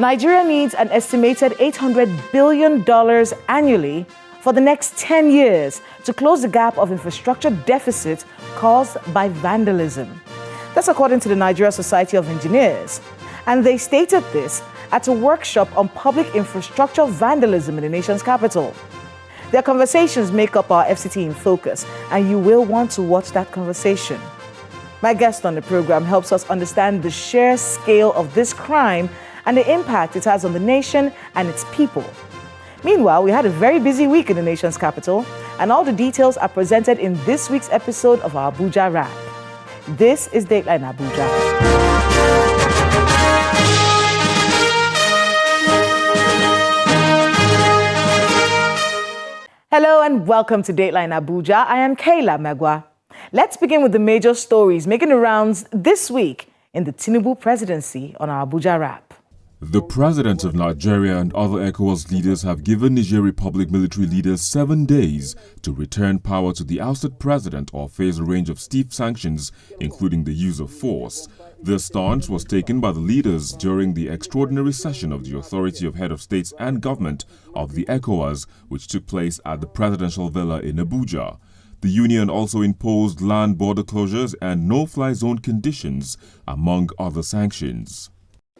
Nigeria needs an estimated $800 billion annually for the next 10 years to close the gap of infrastructure deficit caused by vandalism. That's according to the Nigeria Society of Engineers. And they stated this at a workshop on public infrastructure vandalism in the nation's capital. Their conversations make up our FCT in Focus, and you will want to watch that conversation. My guest on the program helps us understand the sheer scale of this crime and the impact it has on the nation and its people. Meanwhile, we had a very busy week in the nation's capital, and all the details are presented in this week's episode of our Abuja Wrap. This is Dateline Abuja. Hello and welcome to Dateline Abuja. I am Kayla Megwa. Let's begin with the major stories making the rounds this week in the Tinubu presidency on our Abuja Wrap. The president of Nigeria and other ECOWAS leaders have given Niger Republic military leaders 7 days to return power to the ousted president or face a range of stiff sanctions, including the use of force. This stance was taken by the leaders during the extraordinary session of the Authority of Head of States and Government of the ECOWAS, which took place at the presidential villa in Abuja. The union also imposed land border closures and no-fly zone conditions, among other sanctions.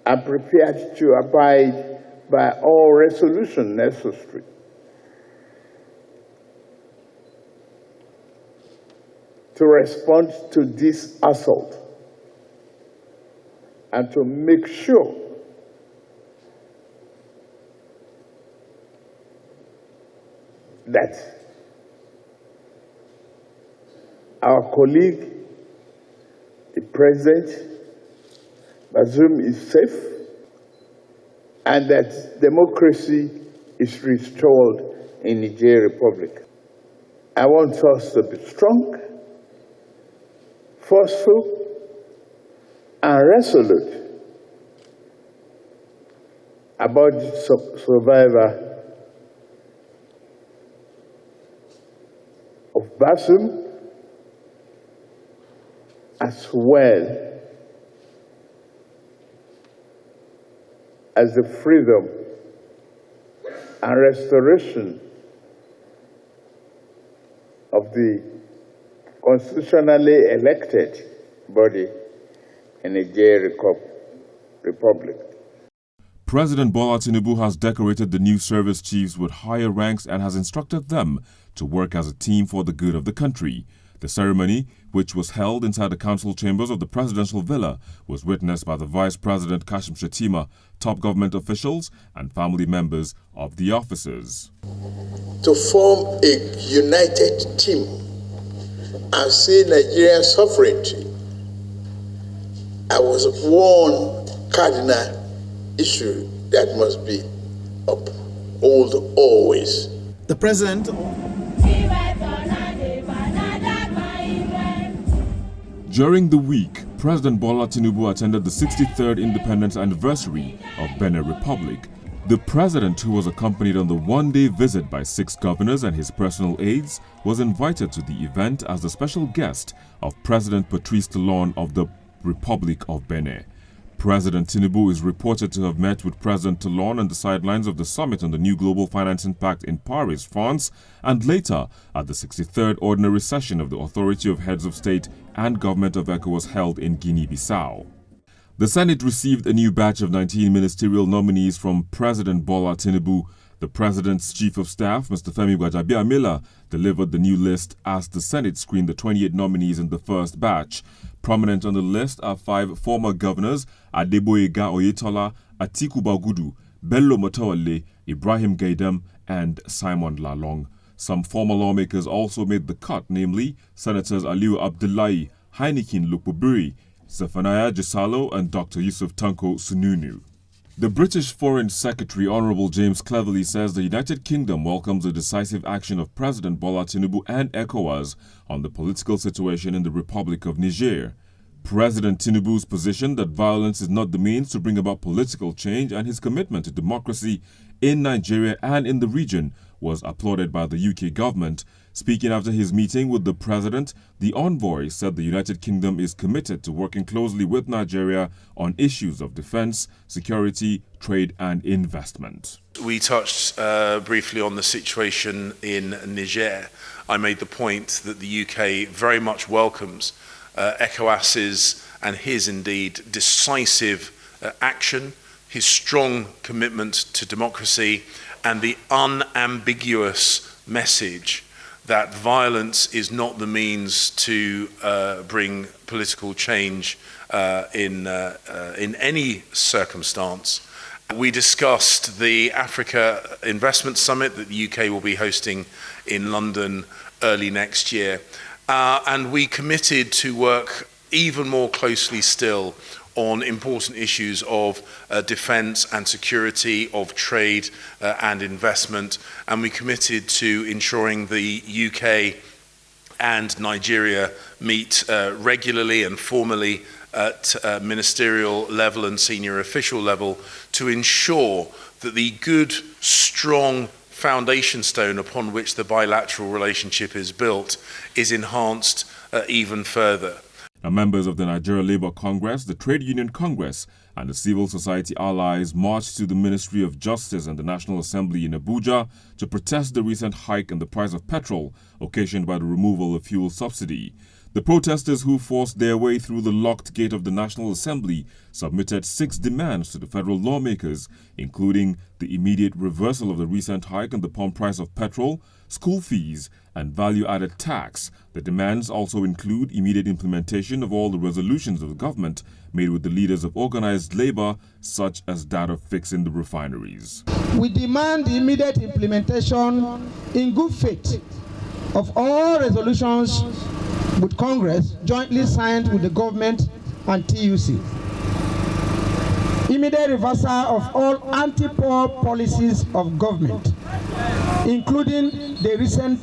I'm prepared to abide by all resolutions necessary to respond to this assault and to make sure that our colleague, the President, Bazoum is safe, and that democracy is restored in Niger Republic. I want us to be strong, forceful, and resolute about the survivor of Bazoum, as well as the freedom and restoration of the constitutionally elected body in the Niger Republic. President Bola Tinubu has decorated the new service chiefs with higher ranks and has instructed them to work as a team for the good of the country. The ceremony, which was held inside the council chambers of the presidential villa, was witnessed by the Vice President Kashim Shettima, top government officials, and family members of the officers. To form a united team and see Nigerian sovereignty, I was one cardinal issue that must be upheld always. The president During the week, President Bola Tinubu attended the 63rd Independence Anniversary of Benin Republic. The president, who was accompanied on the one-day visit by 6 governors and his personal aides, was invited to the event as the special guest of President Patrice Talon of the Republic of Benin. President Tinubu is reported to have met with President Talon on the sidelines of the summit on the new Global Financing Pact in Paris, France, and later at the 63rd Ordinary Session of the Authority of Heads of State and Government of ECOWAS held in Guinea-Bissau. The Senate received a new batch of 19 ministerial nominees from President Bola Tinubu. The President's Chief of Staff, Mr. Femi Gbajabiamila, delivered the new list as the Senate screened the 28 nominees in the first batch. Prominent on the list are 5 former governors, Adeboyega Oyetola, Atiku Bagudu, Bello Motawale, Ibrahim Gaidam, and Simon Lalong. Some former lawmakers also made the cut, namely Senators Aliu Abdullahi, Heineken Lukuburi, Zephaniah Gisalo, and Dr. Yusuf Tanko Sununu. The British Foreign Secretary Honourable James Cleverly says the United Kingdom welcomes the decisive action of President Bola Tinubu and ECOWAS on the political situation in the Republic of Niger. President Tinubu's position that violence is not the means to bring about political change and his commitment to democracy in Nigeria and in the region was applauded by the UK government. Speaking after his meeting with the president, the envoy said the United Kingdom is committed to working closely with Nigeria on issues of defense, security, trade and investment. We touched briefly on the situation in Niger. I made the point that the UK very much welcomes ECOWAS's and his indeed decisive action, his strong commitment to democracy and the unambiguous message that violence is not the means to bring political change in any circumstance. We discussed the Africa Investment Summit that the UK will be hosting in London early next year. And we committed to work even more closely still on important issues of defence and security, of trade and investment, and we committed to ensuring the UK and Nigeria meet regularly and formally at ministerial level and senior official level to ensure that the good, strong foundation stone upon which the bilateral relationship is built is enhanced even further. Now, members of the Nigeria Labour Congress, the Trade Union Congress, and the civil society allies marched to the Ministry of Justice and the National Assembly in Abuja to protest the recent hike in the price of petrol occasioned by the removal of fuel subsidy. The protesters who forced their way through the locked gate of the National Assembly submitted 6 demands to the federal lawmakers, including the immediate reversal of the recent hike in the pump price of petrol, school fees, and value-added tax. The demands also include immediate implementation of all the resolutions of the government made with the leaders of organized labor, such as that of fixing the refineries. We demand the immediate implementation in good faith of all resolutions with Congress jointly signed with the government and TUC. Immediate reversal of all anti-poor policies of government, including the recent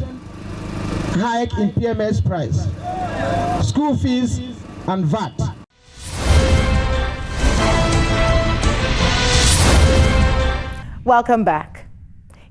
hike in PMS price, school fees and VAT. Welcome back.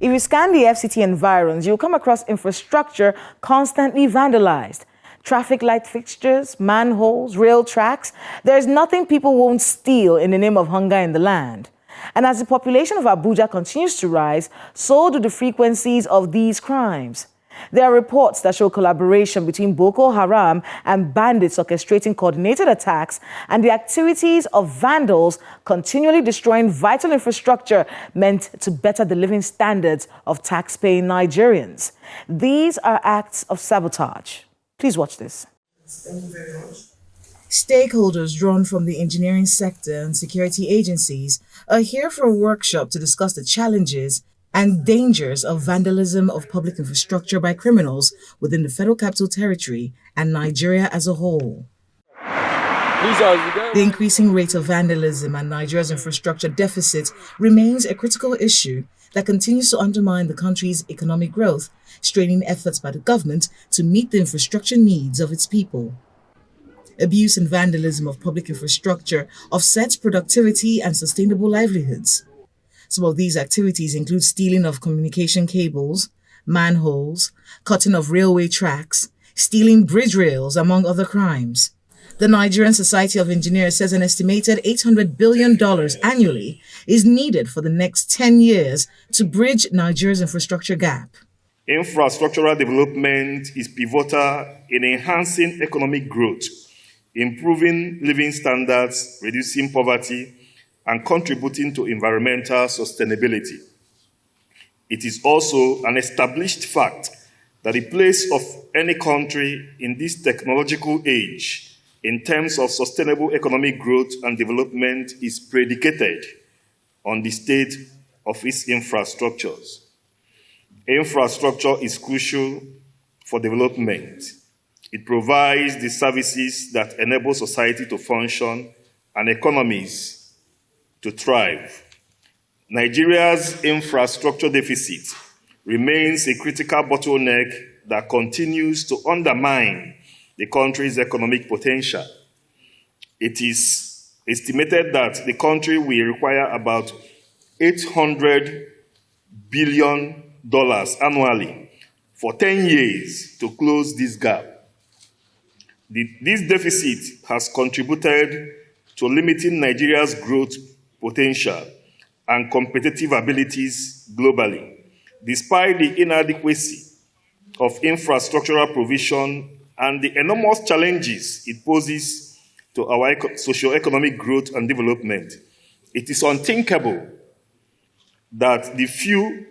If you scan the FCT environs, you'll come across infrastructure constantly vandalized. Traffic light fixtures, manholes, rail tracks. There's nothing people won't steal in the name of hunger in the land. And as the population of Abuja continues to rise, so do the frequencies of these crimes. There are reports that show collaboration between Boko Haram and bandits orchestrating coordinated attacks and the activities of vandals continually destroying vital infrastructure meant to better the living standards of tax-paying Nigerians. These are acts of sabotage. Please watch this. Thank you very much. Stakeholders drawn from the engineering sector and security agencies are here for a workshop to discuss the challenges and dangers of vandalism of public infrastructure by criminals within the Federal Capital Territory and Nigeria as a whole. The increasing rate of vandalism and Nigeria's infrastructure deficit remains a critical issue that continues to undermine the country's economic growth, straining efforts by the government to meet the infrastructure needs of its people. Abuse and vandalism of public infrastructure offsets productivity and sustainable livelihoods. Some of these activities include stealing of communication cables, manholes, cutting of railway tracks, stealing bridge rails, among other crimes. The Nigerian Society of Engineers says an estimated $800 billion annually is needed for the next 10 years to bridge Nigeria's infrastructure gap. Infrastructural development is pivotal in enhancing economic growth, improving living standards, reducing poverty, and contributing to environmental sustainability. It is also an established fact that the place of any country in this technological age in terms of sustainable economic growth and development is predicated on the state of its infrastructures. Infrastructure is crucial for development. It provides the services that enable society to function and economies to thrive. Nigeria's infrastructure deficit remains a critical bottleneck that continues to undermine the country's economic potential. It is estimated that the country will require about $800 billion annually for 10 years to close this gap. This deficit has contributed to limiting Nigeria's growth potential and competitive abilities globally, despite the inadequacy of infrastructural provision and the enormous challenges it poses to our socio-economic growth and development. It is unthinkable that the few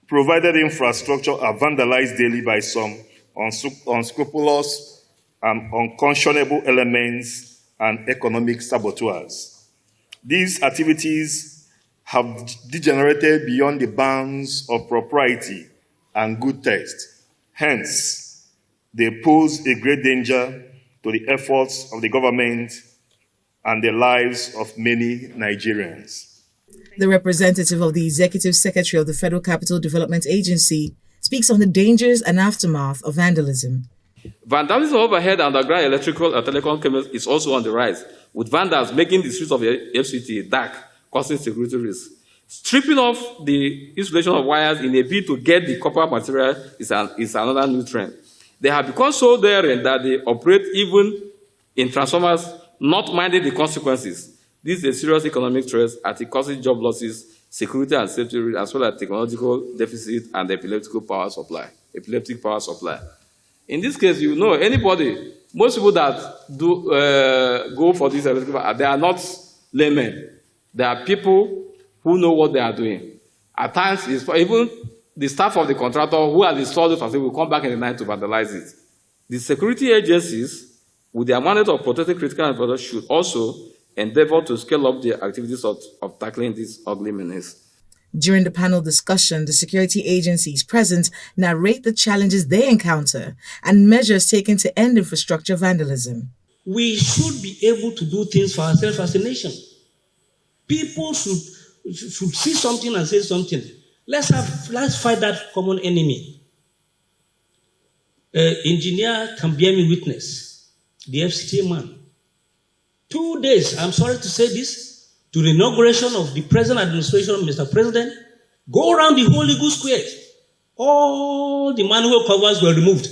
provided infrastructure are vandalized daily by some unscrupulous and unconscionable elements and economic saboteurs. These activities have degenerated beyond the bounds of propriety and good taste. Hence, they pose a great danger to the efforts of the government and the lives of many Nigerians. The representative of the Executive Secretary of the Federal Capital Development Agency speaks on the dangers and aftermath of vandalism. Vandalism overhead underground electrical and telecom cables is also on the rise, with vandals making the streets of the FCT dark, causing security risks. Stripping off the installation of wires in a bid to get the copper material is another new trend. They have become so daring that they operate even in transformers, not minding the consequences. This is a serious economic threat as it causes job losses, security and safety risks, as well as technological deficit and epileptic power supply. In this case, you know, anybody, most people that do go for this electrical power, they are not laymen. They are people who know what they are doing. At times, even the staff of the contractor who has installed the facility will come back in the night to vandalize it. The security agencies, with their mandate of protecting critical infrastructure, should also endeavor to scale up their activities of tackling this ugly menace. During the panel discussion, the security agencies present narrate the challenges they encounter and measures taken to end infrastructure vandalism. We should be able to do things for ourselves as a nation. People should see something and say something. Let's fight that common enemy. Engineer can bear me witness, the FCT man. 2 days, I'm sorry to say this, to the inauguration of the present administration, Mr. President, go around the whole Eagle Square. All the manhole covers were removed.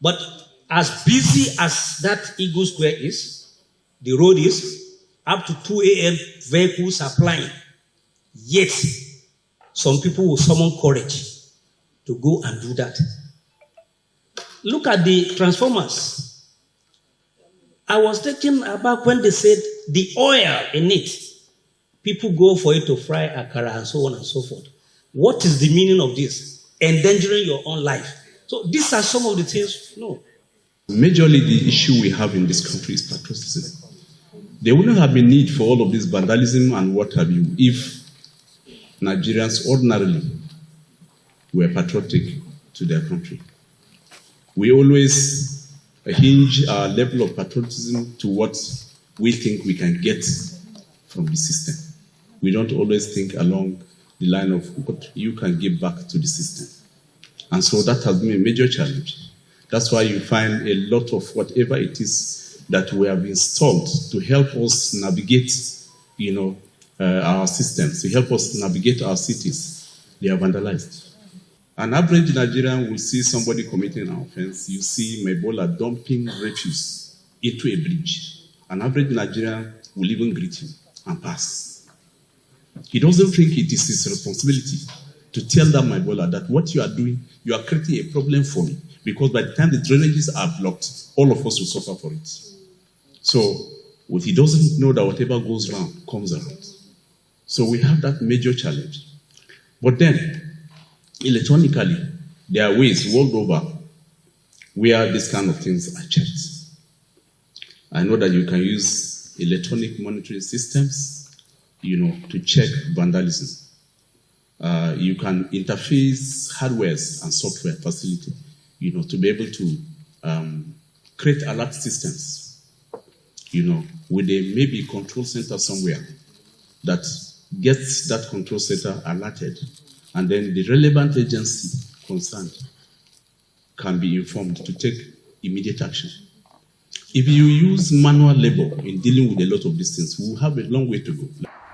But as busy as that Eagle Square is, the road is, up to 2 a.m. vehicles are plying. Yet, some people will summon courage to go and do that. Look at the transformers. I was taken aback when they said the oil in it, people go for it to fry akara and so on and so forth. What is the meaning of this? Endangering your own life. So these are some of the things, no. Majorly the issue we have in this country is patriotism. There wouldn't have been need for all of this vandalism and what have you if Nigerians ordinarily were patriotic to their country. We always hinge our level of patriotism to what we think we can get from the system. We don't always think along the line of what you can give back to the system. And so that has been a major challenge. That's why you find a lot of whatever it is that we have installed to help us navigate, our systems, to help us navigate our cities, they are vandalized. An average Nigerian will see somebody committing an offense. You see Mebola dumping refuse into a bridge. An average Nigerian will even greet him and pass. He doesn't think it is his responsibility to tell that Mebola that what you are doing, you are creating a problem for me. Because by the time the drainages are blocked, all of us will suffer for it. So he doesn't know that whatever goes around comes around. So we have that major challenge. But then, electronically, there are ways world over where these kind of things are checked. I know that you can use electronic monitoring systems, to check vandalism. You can interface hardwares and software facility, to be able to create alert systems, with a maybe control center somewhere that gets that control center alerted. And then the relevant agency concerned can be informed to take immediate action. If you use manual labor in dealing with a lot of these things, we will have a long way to go.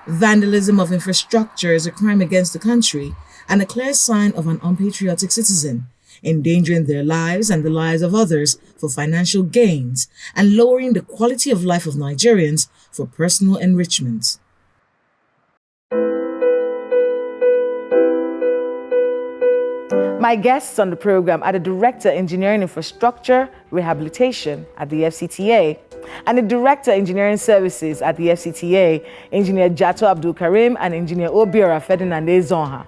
Vandalism of infrastructure is a crime against the country and a clear sign of an unpatriotic citizen, endangering their lives and the lives of others for financial gains and lowering the quality of life of Nigerians for personal enrichment. My guests on the program are the Director, Engineering Infrastructure Rehabilitation at the FCTA and the Director, Engineering Services at the FCTA, Engineer Jato Abdul Karim and Engineer Obiora Ferdinand Zonha.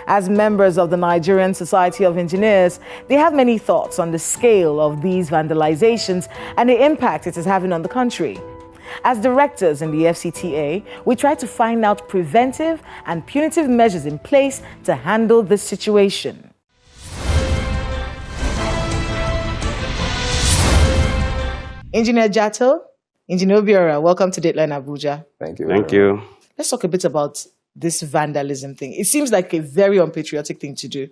As members of the Nigerian Society of Engineers, they have many thoughts on the scale of these vandalizations and the impact it is having on the country. As directors in the FCTA, we try to find out preventive and punitive measures in place to handle this situation. Engineer Jato, Engineer Obiora, welcome to Dateline Abuja. Thank you. Thank you. Let's talk a bit about this vandalism thing. It seems like a very unpatriotic thing to do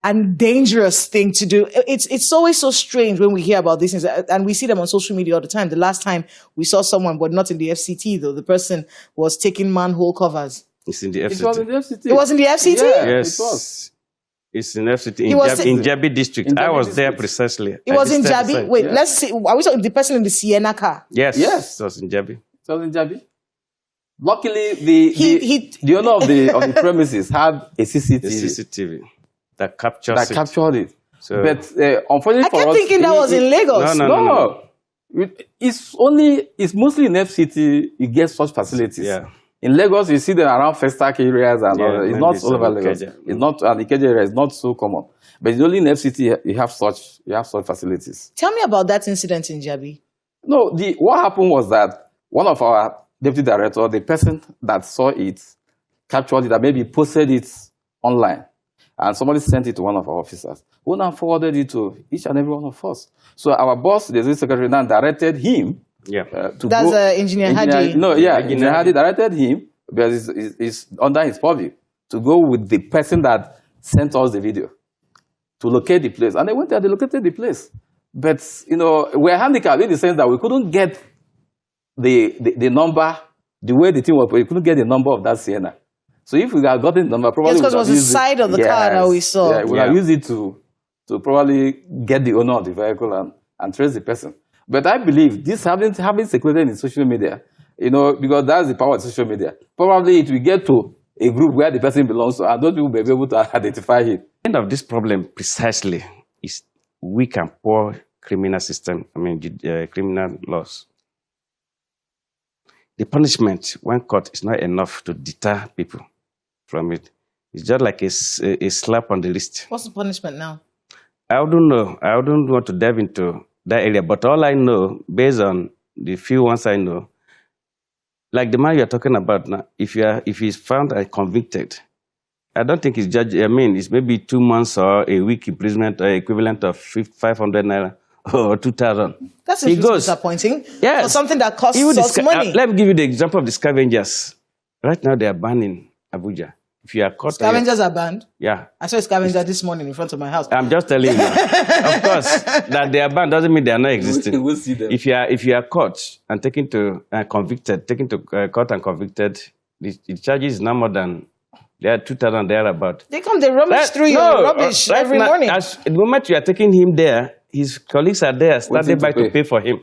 and dangerous thing to do. It's always so strange when we hear about these things, and we see them on social media all the time. The last time we saw someone, but not in the FCT though, the person was taking manhole covers. It's in the FCT. It was in the FCT. It was in the FCT? Yeah, Yes. it was. It's in FCT, in Jabi district. In I Jabi was there district. precisely. It was in Jabi? Wait, let's see. Are we talking the person in the Sienna car? Yes. Yes. It was in Jabi. It was in Jabi. Luckily, the owner of the premises had a CCTV, The CCTV that captured it. So, But unfortunately I for kept us, thinking that was in Lagos. No. It's mostly in FCT you get such facilities. Yeah. In Lagos, you see them around Festac areas and all that. It's maybe not all over Lagos. Ikeja. It's not, and Ikeja area is not so common. But it's only in FCT you have such facilities. Tell me about that incident in Jabi. No, what happened was that one of our deputy director, the person that saw it, captured it and maybe posted it online. And somebody sent it to one of our officers, who now forwarded it to each and every one of us. So our boss, the executive secretary, now directed him to That's go. Engineer Hadi. Engineer Hadi directed him, because it's under his purview, to go with the person that sent us the video to locate the place. And they went there, they located the place. But, we're handicapped in the sense that we couldn't get the number, the way the thing was, we couldn't get the number of that Sienna. So if we had gotten the number, probably because it was the side of the car that we saw. Yeah, we would have used it to probably get the owner of the vehicle and trace the person. But I believe this having circulated in social media, because that's the power of social media. Probably it will get to a group where the person belongs to, and those people will be able to identify him. The end of this problem precisely is weak and poor criminal system, criminal laws. The punishment, when caught, is not enough to deter people from it. It's just like a slap on the wrist. What's the punishment now? I don't know. I don't want to dive into that area, but all I know, based on the few ones I know, like the man you're talking about now, if he's found and convicted, I don't think it's judged. It's maybe 2 months or a week imprisonment or equivalent of 500 naira or 2,000. That's disappointing. Yes. For something that costs us money. Let me give you the example of the scavengers. Right now, they are banned in Abuja. If you are caught, scavengers are banned? Yeah. I saw a scavenger this morning in front of my house. I'm just telling you. Of course, that they are banned doesn't mean they are not existing. We'll see them. If you are caught and taken to court and convicted, the charges is no more than 2,000 thereabout. They rubbish through your rubbish every morning. The moment you are taking him there, his colleagues are there standing by to pay for him.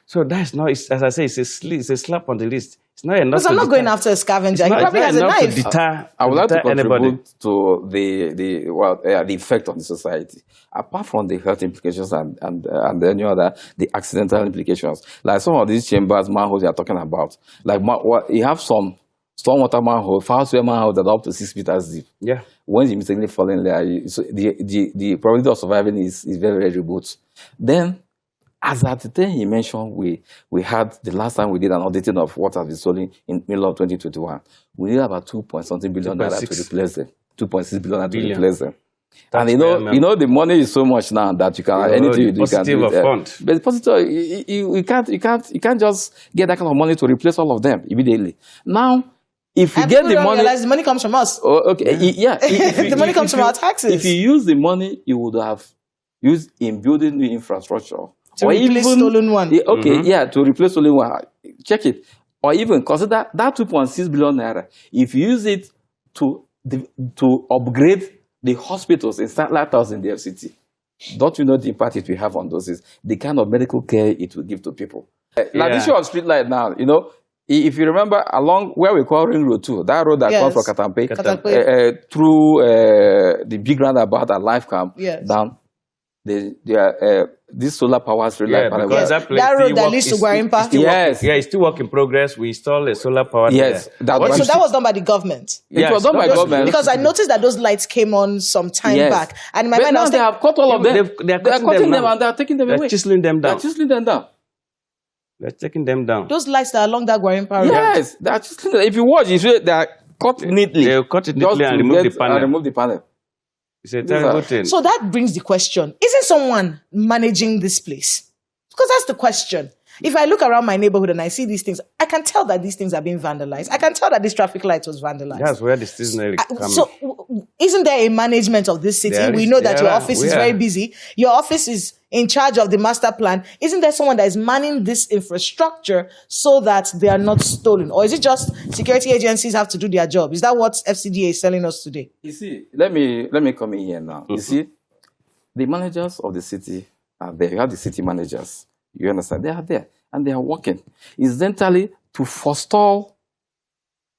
So that's not, as I say, it's a slap on the wrist. It's not enough. Because I'm not going after a scavenger. He probably has a knife. I would like to contribute to the effect on the society. Apart from the health implications and any other, the accidental implications, like some of these chambers, manholes you are talking about, like you have some stormwater manhole, foul sewer manhole that are up to 6 meters deep. Yeah. When you mistakenly fall in there, the probability of surviving is very, very remote. Then, as at the time he mentioned, we had the last time we did an auditing of what has been stolen in the middle of 2021. We need about 2.something billion naira to replace them. 2.6 billion naira to replace them. And the money is so much now that you can anything you do, you can do it. But the positive, you can't just get that kind of money to replace all of them immediately. Now, if you get the money, realize the money comes from us. Oh, okay, yeah. The money comes from our taxes. If you use the money, you would have used in building new infrastructure. To replace stolen one. To replace stolen one. Check it. or even consider that 2.6 billion naira, if you use it to upgrade the hospitals in satellite towns in the FCT, don't you know the impact it will have on those things, the kind of medical care it will give to people? Like the issue of street light now, you know, if you remember along where we call Ring Road 2, that road that comes from Katampe, through the big roundabout at Life Camp, down, this solar power street light panel. Because that road that leads to Gwarimpa. It's still work in progress. We installed a solar power there. So that was done by the government? It was done by government. Because I noticed that those lights came on some time back. And in my mind, I was they have cut all of them. They are cutting them and they are taking them away. They're chiseling them down. They're taking them down. Those lights that are along that Gwarimpa road? Yes. They are chiseling. If you watch, you see they are cut neatly. They'll cut it neatly and remove the panel. It's a terrible thing. So that brings the question, isn't someone managing this place? Because that's the question. If I look around my neighborhood and I see these things, I can tell that these things are being vandalized. I can tell that this traffic light was vandalized. That's where the seasonality comes. So isn't there a management of this city? We know that your office is very busy. Your office is in charge of the master plan. Isn't there someone that is manning this infrastructure so that they are not stolen? Or is it just security agencies have to do their job? Is that what FCDA is telling us today? You see, let me come in here now. You see, the managers of the city are there. You have the city managers. You understand? They are there and they are working. Incidentally, to forestall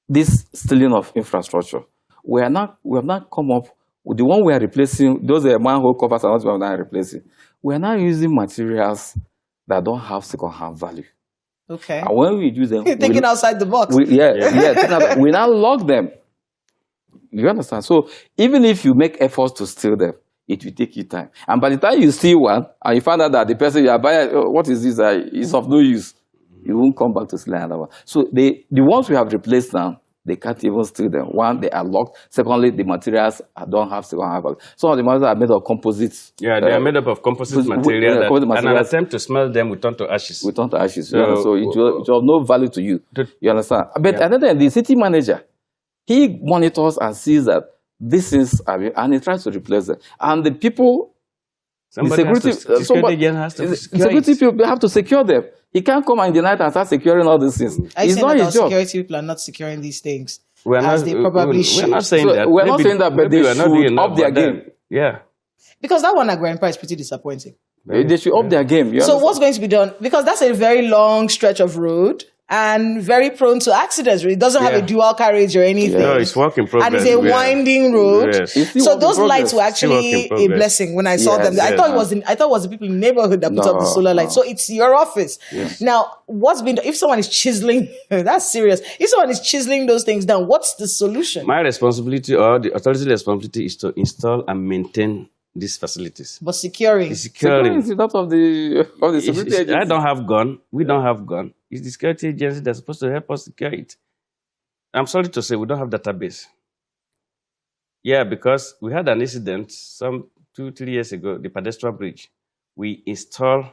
this stealing of infrastructure, we have not come up with the one we are replacing. Those are manhole covers are not what we are replacing. We are now using materials that don't have second-hand value. Okay. And when we use them, you're thinking outside the box. We now lock them. You understand? So even if you make efforts to steal them, it will take you time. And by the time you steal one, and you find out that the person you are buying, what is this? Is of no use. You won't come back to steal another one. So the ones we have replaced now, they can't even steal them. One, they are locked. Secondly, the materials don't have second-hand value. Some of the materials are made of composites. Yeah, they are made up of composite material. And an attempt to smell them will turn to ashes. So it will have no value to you. You understand? But at the end, the city manager, he monitors and sees that these things are, and he tries to replace them. And the people, security people have to secure them. He can't come in the night and start securing all these things. It's not his job. Security people are not securing these things. We're not saying that. We're not saying that, but they should up their game. Yeah. Because that one at Grandpa is pretty disappointing. They should up their game. So what's going to be done? Because that's a very long stretch of road and very prone to accidents. It doesn't have a dual carriage or anything. No, it's work in progress. And it's a winding road. Yes. So those lights were actually a blessing when I saw them. I thought it was the people in the neighborhood that put up the solar light. So it's your office. Yes. Now, if someone is chiseling, that's serious. If someone is chiseling those things down, what's the solution? My responsibility or the authority's responsibility is to install and maintain these facilities. But securing. Securing is that of the security agency. I don't have gun. We don't have gun. It's the security agency that's supposed to help us secure it. I'm sorry to say we don't have database. Yeah, because we had an incident some 2-3 years ago, the pedestrian bridge. We installed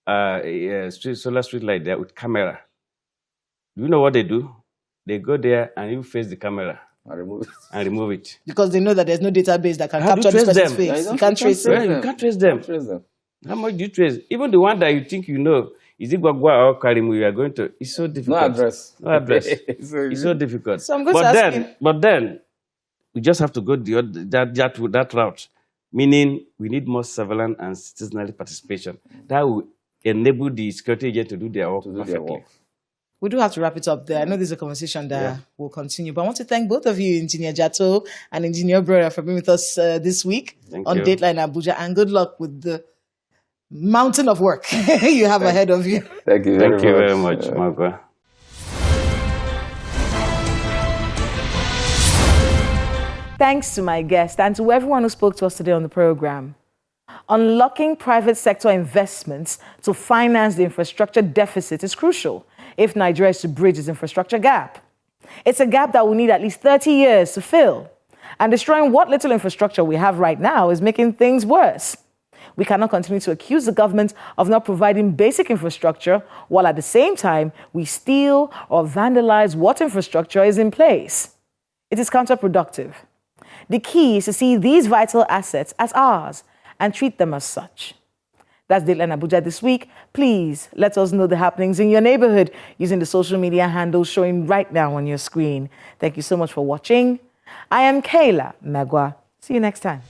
a solar street light there with camera. Do you know what they do? They go there and you face the camera. And remove it. Because they know that there's no database that can capture this person's face. You can't trace them. You can't trace them. How much do you trace? Even the one that you think you know, is it Gwagwa or Karimu, you are going to, it's so difficult. No address. It's so difficult. So I'm going to ask you. But then, we just have to go that route. Meaning, we need more surveillance and citizenry participation. That will enable the security agent to do their work perfectly. We do have to wrap it up there. I know this is a conversation that will continue, but I want to thank both of you, Engineer Jato and Engineer Brera, for being with us this week on Dateline Abuja, and good luck with the mountain of work you have ahead of you. Thank you very much, Margaret. Thanks to my guest and to everyone who spoke to us today on the program. Unlocking private sector investments to finance the infrastructure deficit is crucial if Nigeria is to bridge its infrastructure gap. It's a gap that will need at least 30 years to fill. And destroying what little infrastructure we have right now is making things worse. We cannot continue to accuse the government of not providing basic infrastructure while at the same time we steal or vandalize what infrastructure is in place. It is counterproductive. The key is to see these vital assets as ours and treat them as such. That's Dateline Abuja this week. Please let us know the happenings in your neighborhood using the social media handles showing right now on your screen. Thank you so much for watching. I am Kayla Magwa. See you next time.